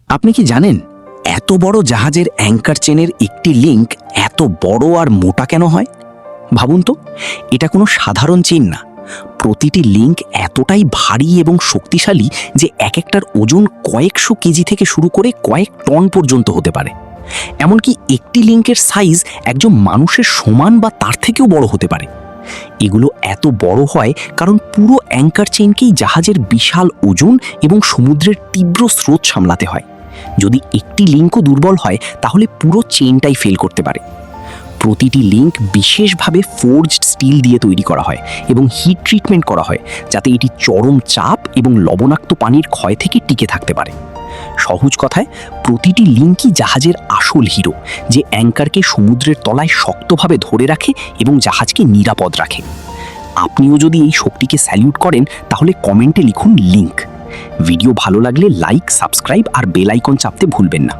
আপনি কি জানেন এত বড় জাহাজের অ্যাঙ্কার চেনের একটি লিঙ্ক এত বড় আর মোটা কেন হয়? ভাবুন তো, এটা কোনো সাধারণ চেন না। প্রতিটি লিঙ্ক এতটাই ভারী এবং শক্তিশালী যে এক একটার ওজন কয়েকশো কেজি থেকে শুরু করে কয়েক টন পর্যন্ত হতে পারে। এমনকি একটি লিঙ্কের সাইজ একজন মানুষের সমান বা তার থেকেও বড় হতে পারে। এগুলো এত বড় হয় কারণ পুরো অ্যাঙ্কার চেইনকেই জাহাজের বিশাল ওজন এবং সমুদ্রের তীব্র স্রোত সামলাতে হয়। যদি একটি লিঙ্কও দুর্বল হয় তাহলে পুরো চেইনটাই ফেল করতে পারে। প্রতিটি লিঙ্ক বিশেষভাবে ফোর্জড স্টিল দিয়ে তৈরি করা হয় এবং হিট ট্রিটমেন্ট করা হয় যাতে এটি চরম চাপ এবং লবণাক্ত পানির ক্ষয় থেকে টিকে থাকতে পারে। সহজ কথায়, প্রতিটি লিঙ্কই জাহাজের আসল হিরো, যে অ্যাঙ্কারকে সমুদ্রের তলায় শক্তভাবে ধরে রাখে এবং জাহাজকে নিরাপদ রাখে। আপনিও যদি এই শক্তিকে স্যালিউট করেন তাহলে কমেন্টে লিখুন লিঙ্ক। ভিডিও ভালো লাগলে লাইক, সাবস্ক্রাইব আর বেল আইকন চাপতে ভুলবেন না।